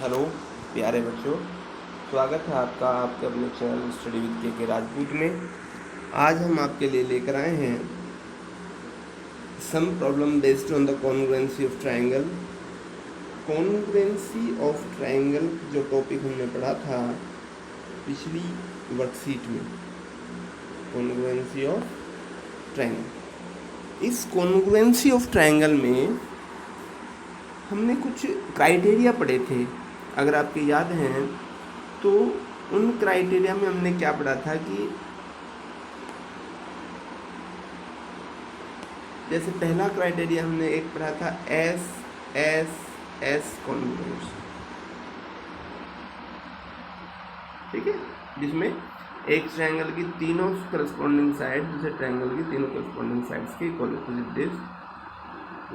Hello प्यारे बच्चों, स्वागत है आपका आपके अपने चैनल स्टडी विद के राजपूत में। आज हम आपके लिए लेकर आए हैं some problem based on the congruency of triangle. Congruency of triangle जो टॉपिक हमने पढ़ा था पिछली वर्कशीट में, कॉन्ग्रुएंसी ऑफ ट्रायंगल। इस कॉन्ग्रुएंसी ऑफ ट्रायंगल में हमने कुछ क्राइटेरिया पढ़े थे, अगर आपके याद हैं तो। उन क्राइटेरिया में हमने क्या पढ़ा था कि जैसे पहला क्राइटेरिया हमने एक पढ़ा था एस एस एस कॉन्ग्रुएंस, ठीक है, जिसमें एक ट्रायंगल की तीनों करस्पॉन्डिंग साइड दूसरे ट्रायंगल की तीनों करस्पॉन्डिंग साइड्स के इक्वल होते,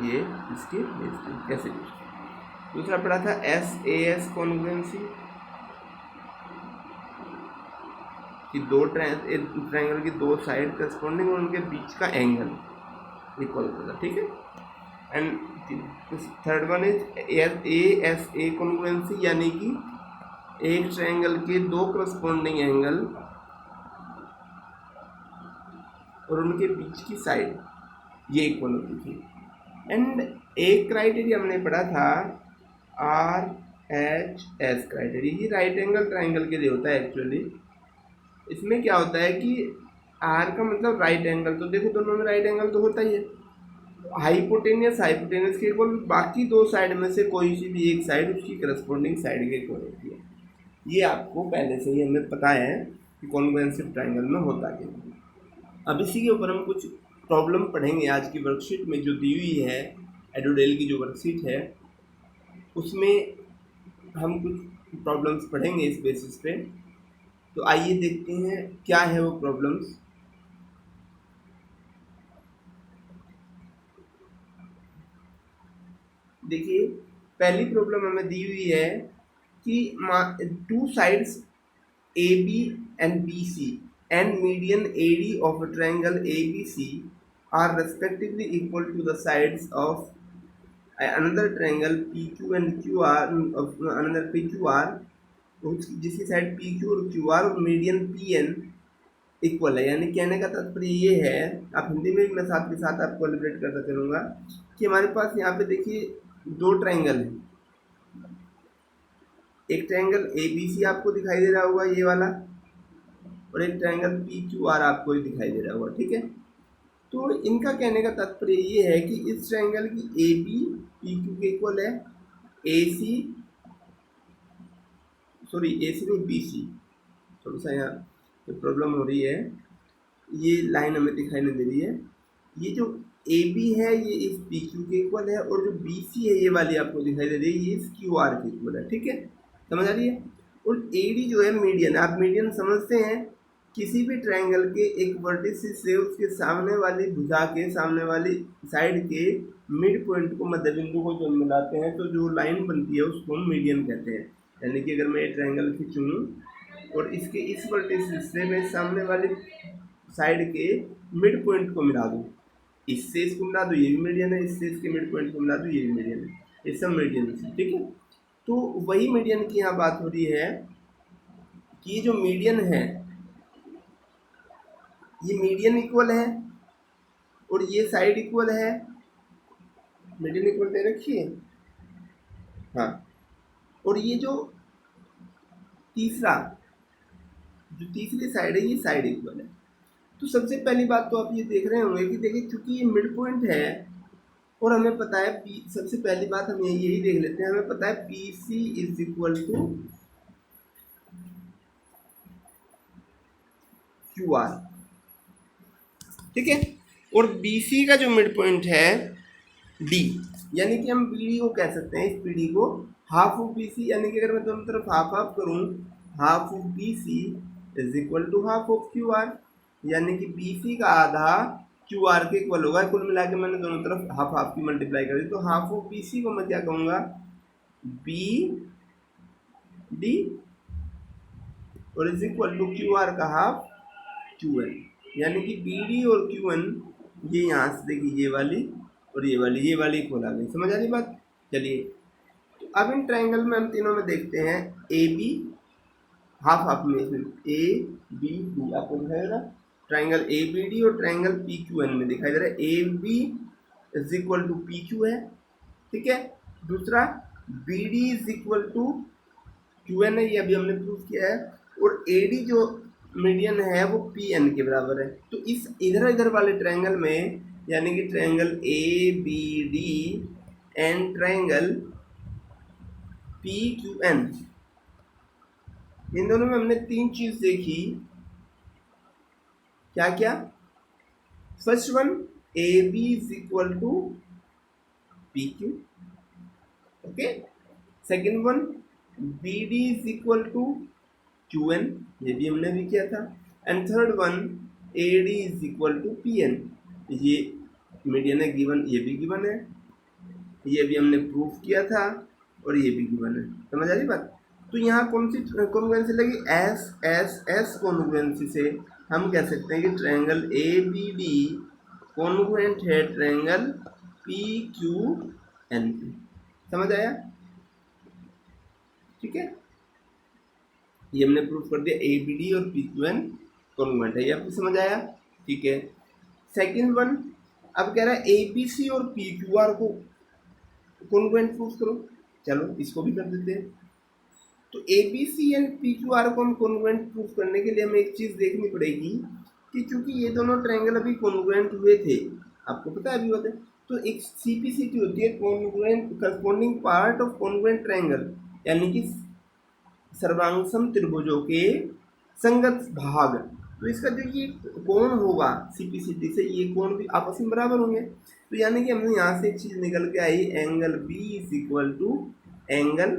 ये इसके कैसे। दूसरा पढ़ा था एस ए एस कॉन्ग्रुएंसी कि दो ट्रायंगल की दो साइड करस्पॉन्डिंग और उनके बीच का एंगल इक्वल होता था, ठीक है। And third one is A S A congruency, यानी कि एक ट्रायंगल के दो करस्पॉन्डिंग एंगल और उनके बीच की साइड ये इक्वल होती थी। एंड एक क्राइटेरिया हमने पढ़ा था आर एच एस क्राइटेरिया, ये राइट एंगल ट्रायंगल के लिए होता है एक्चुअली। इसमें क्या होता है कि आर का मतलब राइट एंगल, तो देखो दोनों में राइट एंगल तो होता ही है। हाइपोटेनियस के इक्वल, बाकी दो साइड में से कोई सी भी एक साइड उसकी करस्पॉन्डिंग साइड के इक्वल होती है। ये आपको पहले से ही हमें पता है कि कॉन्ग्रुएंसी ट्रायंगल में होता क्या। अब इसी के ऊपर हम कुछ प्रॉब्लम पढ़ेंगे आज की वर्कशीट में जो दी हुई है, एडोडेल की जो वर्कशीट है उसमें हम कुछ प्रॉब्लम्स पढ़ेंगे इस बेसिस पे। तो आइए देखते हैं क्या है वो प्रॉब्लम्स। देखिए पहली प्रॉब्लम हमें दी हुई है कि two sides A B and B C and median A D of a triangle A B C are respectively equal to the sides of another triangle PQ and QR, another PQR, जिसकी side PQ और QR और median PN equal है। यानी कहने का तात्पर्य ये है, आप हिंदी में भी मैं साथ के साथ आपको एलिब्रेट करता चलूँगा कि हमारे पास यहाँ पे देखिए दो ट्रायंगल है। एक ट्रायंगल ABC आपको दिखाई दे रहा होगा ये वाला, और एक ट्रायंगल PQR आपको दिखाई दे रहा होगा, ठीक है। तो इनका कहने का तात्पर्य ये है कि इस ट्रायंगल की ए बी पी क्यू के इक्वल है, ए सी नहीं बी सी, थोड़ा सा यहाँ तो प्रॉब्लम हो रही है, ये लाइन हमें दिखाई नहीं दे रही है। ये जो ए बी है ये इस पी क्यू के इक्वल है, और जो बी सी है ये वाली आपको दिखाई दे रही है ये इस क्यू आर के इक्वल है, ठीक है, समझ आ रही है। और ए डी जो है मीडियन, आप मीडियन समझते हैं, किसी भी ट्रायंगल के एक वर्टिसिस से उसके सामने वाली भुजा के सामने वाली साइड के मिड पॉइंट को, मध्य बिंदु को जब मिलाते हैं तो जो लाइन बनती है उसको हम मीडियन कहते हैं। यानी कि अगर मैं ये ट्रायंगल खींचूँ और इसके इस वर्टिसिस से मैं सामने वाली साइड के मिड पॉइंट को मिला दूँ, इससे इसको मिला दूँ ये भी मीडियन है, इससे इसके मिड पॉइंट को मिला दूँ ये भी मीडियन है, ये सब मीडियन है, ठीक है। तो वही मीडियन की यहाँ बात हो रही है कि ये जो मीडियन है ये मीडियन इक्वल है और ये साइड इक्वल है, मीडियन इक्वल दे रखी है, हाँ। और ये जो तीसरी साइड है ये साइड इक्वल है। तो सबसे पहली बात तो आप ये देख रहे होंगे कि देखिए चूंकि ये मिड पॉइंट है और हमें पता है पी, सबसे पहली बात हम यही देख लेते हैं, हमें पता है P C is equal to Q R, ठीक है। और बी सी का जो मिड पॉइंट है डी, यानी कि हम बी डी को कह सकते हैं, इस पी डी को हाफ ऑफ बी सी, यानी कि अगर मैं दोनों तरफ हाफ हाफ करूँ, half of B C is equal to half of Q R, यानी कि बी सी का आधा क्यू आर के इक्वल होगा। कुल मिला के मैंने दोनों तरफ हाफ हाफ की मल्टीप्लाई कर दी, तो हाफ ऑफ बी सी को मैं क्या कहूँगा, बी डी, और is equal to Q R का हाफ क्यू एन, यानी कि बी डी और क्यू एन ये यहाँ से देखिए ये वाली और ये वाली इक्वल आ गई, समझ आ रही बात। चलिए तो अब इन ट्रायंगल में हम तीनों में देखते हैं ए बी, हाफ हाफ में इसमें ए बी डी आपको दिखाई दे रहा है, ट्रायंगल ए बी डी और ट्रायंगल पी क्यू एन में दिखाई दे रहा है। A B is equal to P Q है, ठीक है। दूसरा B D is equal to Q N है, ये अभी हमने प्रूव किया है। और ए डी जो मीडियन है वो पी एन के बराबर है। तो इस इधर इधर वाले ट्रायंगल में, यानी कि triangle A B D and triangle P Q N, इन दोनों में हमने तीन चीज देखी। क्या क्या? First one, A B is equal to P Q, okay. Second one, B D is equal to Q N, ये भी हमने भी किया था। And third one, A D is equal to P N, ये मीडियन है गिवन, ये भी गिवन है, ये भी हमने प्रूफ किया था और ये भी गिवन है। समझ आ रही बात? तो यहाँ कौन सी कॉन्ग्रुएंसी लगी? एस एस एस कॉन्ग्रुएंसी से हम कह सकते हैं कि triangle A B D congruent है ट्रायंगल पी क्यू एन। समझ आया? ठीक है, ये हमने प्रूफ कर दिया ए बी डी और पी क्यू एन कॉन्ग्रुएंट है। ये आपको समझ आया? ठीक है। सेकंड वन, अब कह रहा है ए बी सी और पी क्यू आर को कॉन्ग्रुएंट प्रूफ करो। चलो इसको भी कर देते हैं। तो A B C and P Q R को हम कॉन्ग्रुएंट प्रूफ करने के लिए हमें एक चीज़ देखनी पड़ेगी कि चूंकि ये दोनों ट्रायंगल अभी कॉन्ग्रुएंट हुए थे, आपको पता है अभी बात है, तो एक सीपीसीटी होती है congruent corresponding part of congruent triangle, यानी कि सर्वांगसम त्रिभुजों के संगत भाग। तो इसका जो ये कोण होगा सीपीसीटी से, ये कोण भी आपस में बराबर होंगे। तो यानी कि हमने यहाँ से एक चीज़ निकल के आई, angle B is equal to angle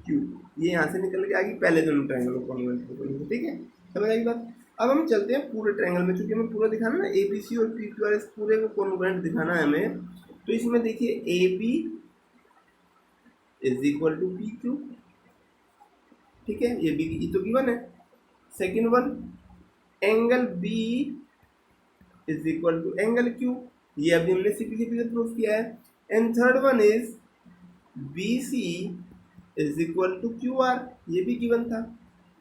Q, ये यहाँ से निकल के आ गई पहले दोनों ट्रायंगल को कॉन्ग्रुएंट। ठीक है, समझ आई बात? अब हम चलते हैं पूरे ट्रायंगल में, चूंकि हमें पूरा दिखाना ना, ए बी सी और पी क्यू आर, इस पूरे को कॉन्ग्रुएंट दिखाना है हमें। तो इसमें देखिए A B is equal to P Q, ठीक है, ये भी तो गिवन है। Second one, angle B is equal to angle Q, ये अभी हमने सीपीसीटी से प्रूफ किया है। And third one is B C is equal to Q R, ये भी गिवन था।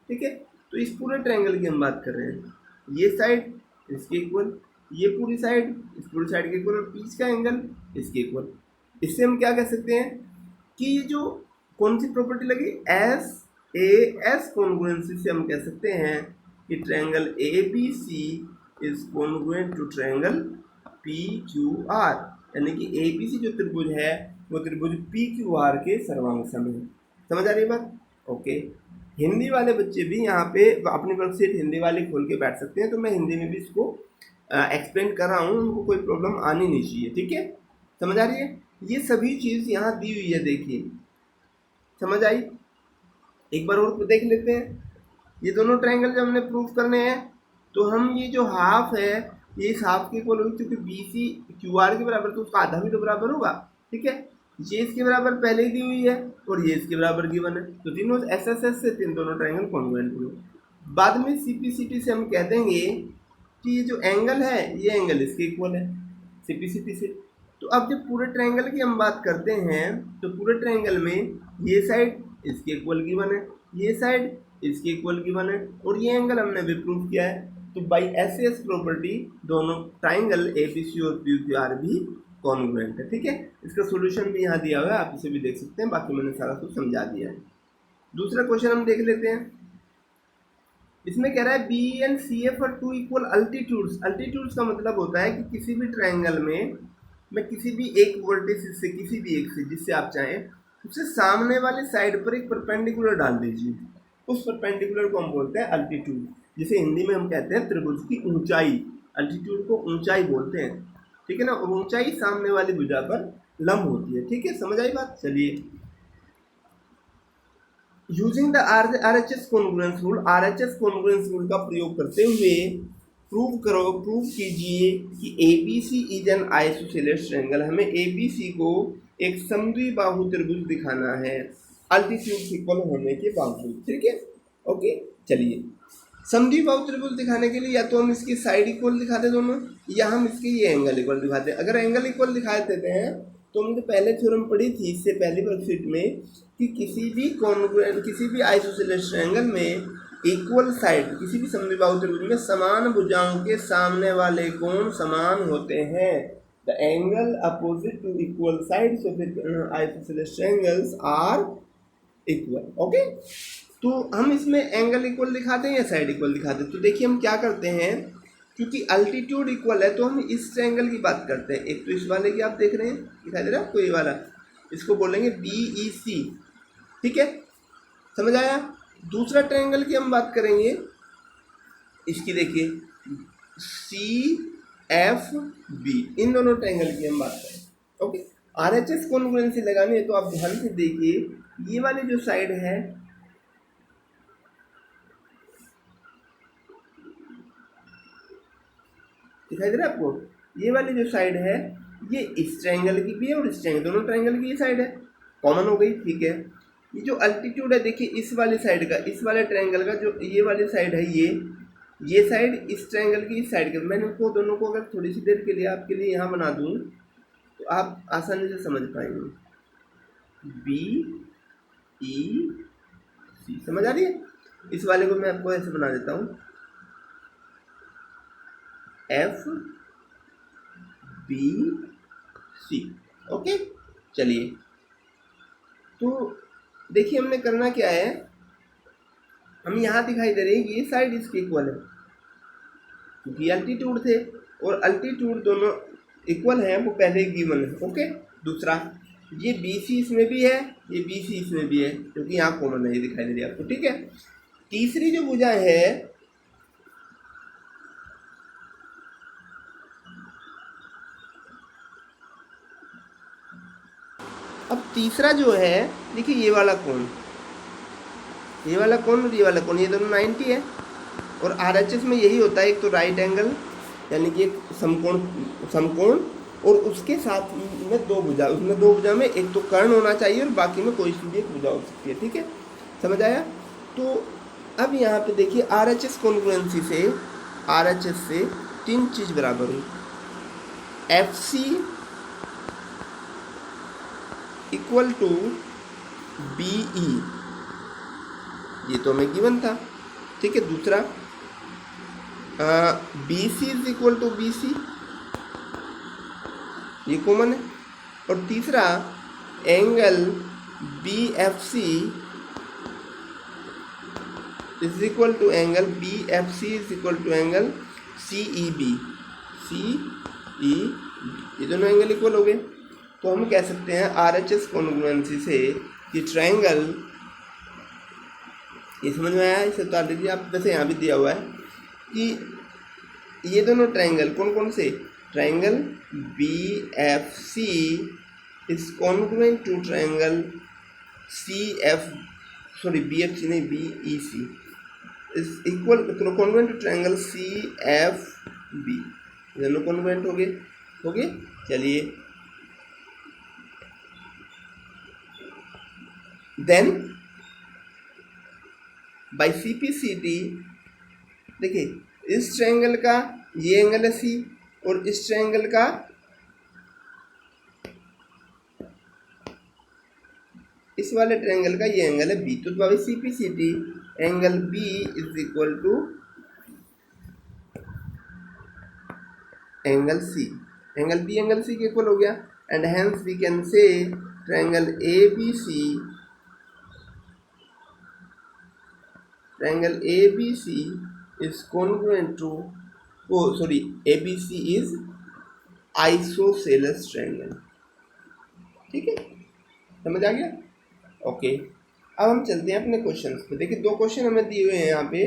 ठीक है, तो इस पूरे ट्रायंगल की हम बात कर रहे हैं। ये साइड इसके इक्वल, ये पूरी साइड इस पूरी साइड के इक्वल, और बीच का एंगल इसके इक्वल। इससे हम क्या कह सकते हैं कि ये जो कौन सी प्रॉपर्टी लगी, एस ए एस कॉन्ग्रुएंसी से हम कह सकते हैं कि triangle A B C is congruent to triangle P Q R, यानी कि ए बी सी जो त्रिभुज है वो त्रिभुज पी क्यू आर के सर्वांगसम है। समझ आ रही है बात? ओके। हिंदी वाले बच्चे भी यहाँ पे अपनी वर्कशीट हिंदी वाली खोल के बैठ सकते हैं, तो मैं हिंदी में भी इसको एक्सप्लेन कर रहा हूँ, उनको कोई प्रॉब्लम आनी नहीं चाहिए। ठीक है, समझ आ रही है? ये सभी चीज़ यहाँ दी हुई है, देखिए समझ आई? एक बार और देख लेते हैं। ये दोनों ट्रायंगल जब हमने प्रूफ करने हैं, तो हम ये जो हाफ है ये इस हाफ के इक्वल होगी, क्योंकि बी सी क्यू आर के बराबर, तो उसका आधा भी तो बराबर होगा। ठीक है, ये इसके बराबर पहले ही दी हुई है और ये इसके बराबर गिवन है, तो तीनों एस एस एस से तीन दोनों ट्रायंगल कॉन्ग्रुएंट हुए। बाद में सीपीसीटी से हम कह देंगे कि ये जो एंगल है ये एंगल इसके इक्वल है सीपीसीटी से। तो अब जब पूरे ट्रायंगल की हम बात करते हैं, तो पूरे ट्रायंगल में ये साइड इसके इक्वल गिवन है, ये साइड इसके इक्वल गिवन है, और ये एंगल हमने भी प्रूव किया है। तो बाई एस एस प्रॉपर्टी दोनों ट्रायंगल ए बी सी और पी क्यू आर भी कॉन्ग्रुएंट है। ठीक है, इसका सॉल्यूशन भी यहाँ दिया हुआ है, आप इसे भी देख सकते हैं, बाकी मैंने सारा कुछ समझा दिया है। दूसरा क्वेश्चन हम देख लेते हैं। इसमें कह रहा है B and C F are two equal altitudes. Altitudes का मतलब होता है कि किसी भी ट्रायंगल में मैं किसी भी एक वर्टिस से, किसी भी एक से, जिससे आप चाहें उससे सामने वाले साइड पर एक परपेंडिकुलर डाल दीजिए, उस परपेंडिकुलर को हम बोलते हैं अल्टीट्यूड, जिसे हिंदी में हम कहते हैं त्रिभुज की ऊंचाई। अल्टीट्यूड को ऊंचाई बोलते हैं, ठीक है ना, और ऊंचाई सामने वाली भुजा पर लंब होती है। ठीक है, समझ आई बात? चलिए, using the RHS congruence rule, RHS congruence rule का प्रयोग करते हुए प्रूव कीजिए कि ABC is an isosceles triangle. हमें एबीसी को एक समद्विबाहु त्रिभुज दिखाना है अल्टीट्यूड इक्वल होने के बावजूद। ठीक है, ओके। चलिए, समद्विबाहु त्रिभुज दिखाने के लिए या तो हम इसकी साइड इक्वल दिखाते दोनों, या हम इसके ये एंगल इक्वल दिखाते हैं। अगर एंगल इक्वल दिखा देते हैं तो हमने पहले थ्योरम पढ़ी थी इससे पहले वर्कशीट में कि किसी भी आइसोसेलेस ट्रायंगल में इक्वल साइड, किसी भी समद्विबाहु त्रिभुज में समान भुजाओं के सामने वाले कोण समान होते हैं। The angle opposite to equal sides of isosceles triangles are equal. Okay, तो हम इसमें एंगल इक्वल दिखाते हैं या साइड इक्वल दिखाते हैं। तो देखिए हम क्या करते हैं, क्योंकि अल्टीट्यूड इक्वल है तो हम इस ट्रायंगल की बात करते हैं। एक तो इस वाले की आप देख रहे हैं, दिखाई दे रहा है आपको ये वाला, इसको बोलेंगे BEC, ठीक है, समझ आया। दूसरा ट्रायंगल की हम बात करेंगे, इसकी देखिए CFB, इन दोनों ट्रायंगल की हम बात करें। ओके, RHS कॉन्ग्रुएंसी लगानी है तो आप ध्यान से देखिए, ये वाली जो साइड है दिखाई दे रहा है आपको, ये वाली जो साइड है ये इस ट्रायंगल की भी है और इस ट्रायंगल, दोनों ट्रायंगल की ये साइड है, कॉमन हो गई, ठीक है। ये जो अल्टीट्यूड है देखिए इस वाली साइड का, इस वाले ट्रायंगल का जो ये वाली साइड है, ये साइड इस ट्रायंगल की इस साइड की, मैंने उनको दोनों को अगर थोड़ी सी देर के लिए आपके लिए यहाँ बना दूँ तो आप आसानी से समझ पाएंगे। BEC समझ आ रही है। इस वाले को मैं आपको ऐसे बना देता हूँ, FBC। ओके, चलिए तो देखिए हमने करना क्या है, हम यहाँ दिखाई दे रही है कि ये साइड इसके इक्वल है क्योंकि अल्टीट्यूड थे और अल्टीट्यूड दोनों इक्वल हैं, वो पहले गिवन है। ओके, दूसरा ये BC इसमें भी है, ये BC इसमें भी है क्योंकि यहाँ कॉमन है, ये दिखाई दे रही है आपको, ठीक है। तीसरी जो भुजा है, अब तीसरा जो है देखिए ये वाला कोण, ये वाला कोण और ये वाला कोण, ये दोनों 90 है और RHS में यही होता है, एक तो राइट एंगल यानी कि एक समकोण और उसके साथ में दो भुजा, उसमें दो भुजा में एक तो कर्ण होना चाहिए और बाकी में कोई सी भी एक भुजा हो सकती है, ठीक है, समझ आया। तो अब यहाँ पे देखिए RHS कॉन्ग्रुएंसी से, RHS से तीन चीज़ बराबर हुई, FC इक्वल टू BE, ये तो हमें गिवन था, ठीक है। दूसरा BC is equal to BC, ये कॉमन है। और तीसरा angle BFC is equal to angle BFC is equal to angle CEB, ये दोनों एंगल इक्वल हो गए। तो हम कह सकते हैं RHS कॉन्ग्रुएंसी से कि ट्रायंगल, ये समझ में आया, इसे उतार दीजिए आप, वैसे यहाँ भी दिया हुआ है कि ये दोनों ट्रायंगल कौन कौन से, triangle BFC is congruent to triangle BFC नहीं BEC is equal congruent to triangle CFB, दोनों कॉन्ग्रुएंट हो गए। चलिए देन बाई CPCT, देखिए इस ट्रायंगल का ये एंगल है C और इस ट्रायंगल का इस वाले ट्रायंगल का ये एंगल है B, तो by CPCT angle B is equal to angle C, angle B angle C के इक्वल हो गया and hence we can say triangle ABC is congruent to, ABC is isosceles triangle, ठीक है, समझ आ गया। ओके, अब हम चलते हैं अपने क्वेश्चंस पे। देखिए दो क्वेश्चन हमें दिए हुए हैं यहाँ पे।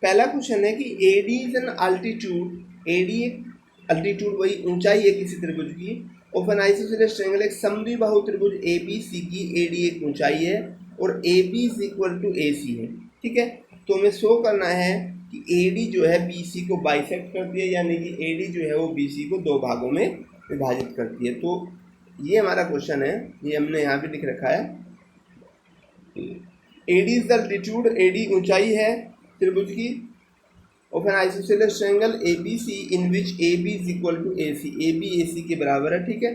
पहला क्वेश्चन है कि AD is an altitude, AD एक अल्टीट्यूड वही ऊंचाई है किसी त्रिभुज की, ऑफ एन आइसोसेलेस ट्रायंगल, एक समद्विबाहु त्रिभुज ABC की AD एक ऊंचाई है और AB is equal to AC है, ठीक है। तो हमें शो करना है कि AD जो है BC को बाइसेक्ट करती है, यानी कि AD जो है वो BC को दो भागों में विभाजित करती है। तो ये हमारा क्वेश्चन है, ये हमने यहाँ पे लिख रखा है, AD is the altitude, AD ऊंचाई है त्रिभुज की, of an isosceles triangle ABC in which AB is equal to AC, AB AC के बराबर है, ठीक है।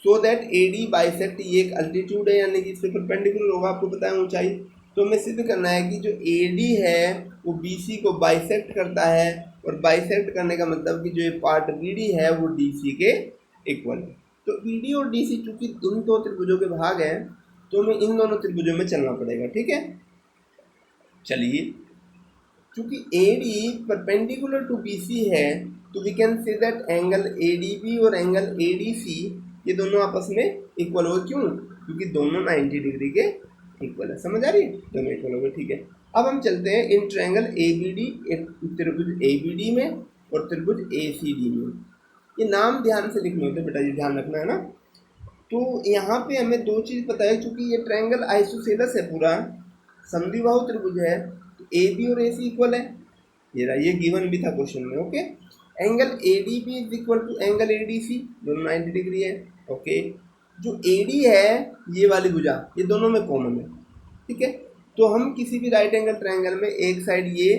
So that A D bisect, ये एक अल्टीट्यूड है यानी कि इससे परपेंडिकुलर होगा, आपको पता है ऊंचाई। तो हमें सिद्ध करना है कि जो ए डी है वो बी सी को बाइसेक्ट करता है, और बाइसेक्ट करने का मतलब कि जो ये पार्ट बी डी है वो डी सी के इक्वल है। तो बी डी और डी सी चूँकि इन दो त्रिभुजों के भाग हैं तो हमें इन दोनों त्रिभुजों में चलना पड़ेगा, ठीक है। चलिए, क्योंकि A D perpendicular to B C है तो we can say that angle A D B और एंगल ए डी सी ये दोनों आपस में इक्वल हो। क्यों? क्योंकि दोनों 90 डिग्री के इक्वल है। समझ आ रही है? दोनों इक्वल हो गए, ठीक है। अब हम चलते हैं in triangle A B D, त्रिभुज ए बी डी में और त्रिभुज ए सी डी में। ये नाम ध्यान से लिखने होते बेटा, ये ध्यान रखना है ना। तो यहाँ पे हमें दो चीज़ पता है, क्योंकि ये ट्रायंगल आइसोसेलेस है, पूरा समद्विबाहु त्रिभुज है, तो ए बी और ए सी इक्वल है। ये गिवन भी था क्वेश्चन में, okay. Angle A D B is equal to angle A D C, दोनों 90 डिग्री है, ओके। जो ए डी है ये वाली भुजा, ये दोनों में कॉमन है, ठीक है। तो हम किसी भी राइट एंगल ट्रायंगल में एक साइड ये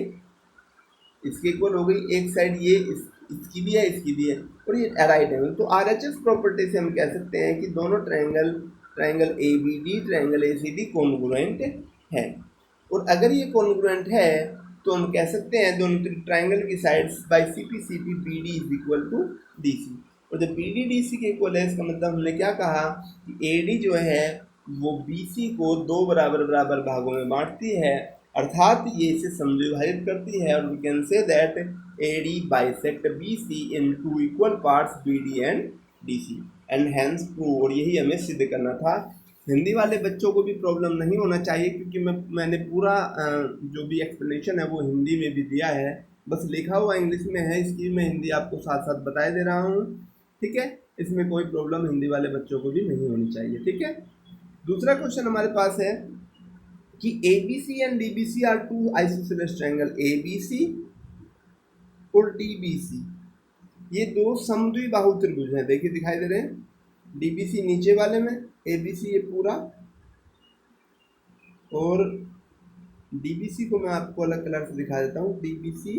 इसके इक्वल हो गई, एक साइड ये इसकी भी है, इसकी भी है, और ये राइट एंगल। तो आरएचएस प्रॉपर्टी से हम कह सकते हैं कि दोनों triangle A B D, triangle A C D congruent है। और अगर ये कॉन्ग्रुएंट है तो हम कह सकते हैं दोनों ट्रायंगल की sides by C P B D is equal to D C. और जब बी डी डी सी के इक्वल है, इसका मतलब हमने क्या कहा कि ए डी जो है वो बी सी को दो बराबर बराबर भागों में बांटती है, अर्थात ये इसे समद्विभाजित करती है। और we can say that A D bisect B C in two equal parts B D and D C and hence prove. और यही हमें सिद्ध करना था। हिंदी वाले बच्चों को भी प्रॉब्लम नहीं होना चाहिए, क्योंकि मैंने पूरा जो भी एक्सप्लेनेशन है वो हिंदी में भी दिया है, बस लिखा हुआ इंग्लिश में है, इसकी मैं हिंदी आपको साथ साथ बताए दे रहा हूँ, ठीक है। इसमें कोई प्रॉब्लम हिंदी वाले बच्चों को भी नहीं होनी चाहिए, ठीक है। दूसरा क्वेश्चन हमारे पास है कि A B C and D B C are two isosceles triangle, A B C और डी बी सी ये दो समद्विबाहु त्रिभुज हैं। देखिए दिखाई दे रहे हैं, डी बी सी नीचे वाले में, ए बी सी ये पूरा, और डी बी सी को मैं आपको अलग कलर से दिखा देता हूँ, डी बी सी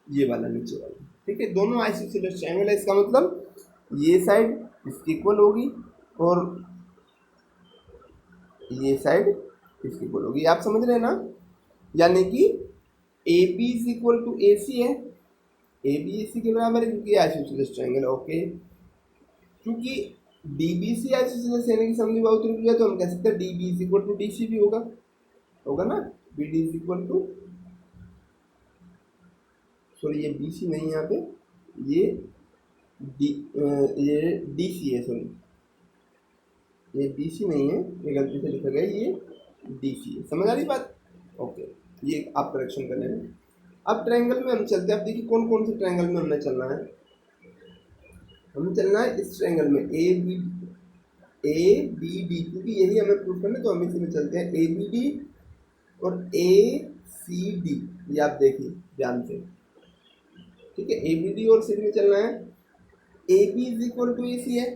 ये वाला नीचे वाला, ठीक है। दोनों आइसोसेलेस ट्रायंगल है, इसका मतलब ये साइड इसकी इक्वल होगी और ये साइड इसकी इक्वल होगी। आप समझ रहे हैं ना? यानी कि A B is equal to A C है, ए बी ए सी के बराबर है क्योंकि आइसोसेलेस ट्रायंगल, ओके। क्योंकि डी बी सी आइसोसेलेस यानी कि समद्विबाहु त्रिभुज है, तो हम कह सकते हैं D B is equal to D C भी होगा ना। B D is equal to, sorry ये बी सी नहीं, यहाँ पे ये डी सी है, सॉरी ये बी सी नहीं है, ये गलती से लिखा गया, ये डी सी है। समझ आ रही बात? ओके, ये आप करेक्शन कर लेना। अब ट्रायंगल में हम चलते हैं। अब देखिए कौन कौन से ट्रायंगल में हमने चलना है। हमें चलना है इस ट्रायंगल में ए बी डी, क्योंकि यही हमें प्रूफ करना है, तो हम इसी में चलते हैं। ए बी डी और ए सी डी, ये आप देखिए ध्यान से, ठीक है। ए बी डी और सी डी में चलना है। A B is equal to A C है,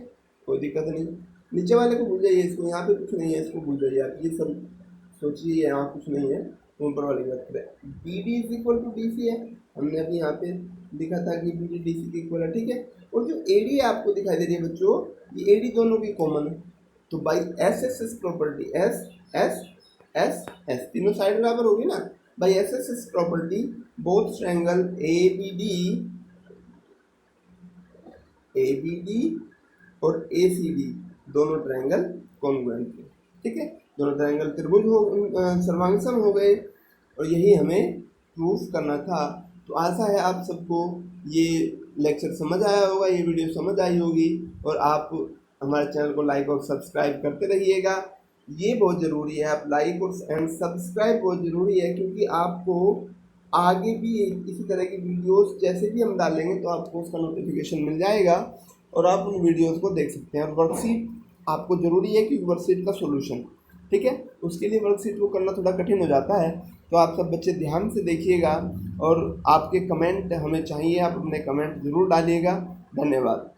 कोई दिक्कत नहीं। नीचे वाले को भूल जाइए, इसको यहाँ पे कुछ नहीं है, इसको भूल जाइए आप, ये सब सोचिए यहाँ कुछ नहीं है, ऊपर वाली बात करें। B D is equal to D C है, हमने अभी यहाँ पे लिखा था कि बी डी डी सी के इक्वल है, ठीक है। और जो ए डी आपको दिखाई दे रही है बच्चों, ये ए डी दोनों की कॉमन है, तो by S S S property, S S S S तीनों साइड बराबर होगी ना, by S S S property both triangle A B D और ए सी डी दोनों ट्रायंगल कॉन्ग्रुएंट है, ठीक है। दोनों ट्रायंगल त्रिभुज सर्वांगसम हो गए, और यही हमें प्रूफ करना था। तो आशा है आप सबको ये लेक्चर समझ आया होगा, ये वीडियो समझ आई होगी, और आप हमारे चैनल को लाइक और सब्सक्राइब करते रहिएगा। ये बहुत ज़रूरी है, आप लाइक और सब्सक्राइब बहुत ज़रूरी है, क्योंकि आपको आगे भी इसी तरह की वीडियोस जैसे भी हम डालेंगे तो आपको उसका नोटिफिकेशन मिल जाएगा और आप उन वीडियोस को देख सकते हैं। और वर्कशीट आपको ज़रूरी है, क्योंकि वर्कशीट का सोल्यूशन, ठीक है, उसके लिए वर्कशीट को करना थोड़ा कठिन हो जाता है, तो आप सब बच्चे ध्यान से देखिएगा और आपके कमेंट हमें चाहिए, आप अपने कमेंट ज़रूर डालिएगा। धन्यवाद।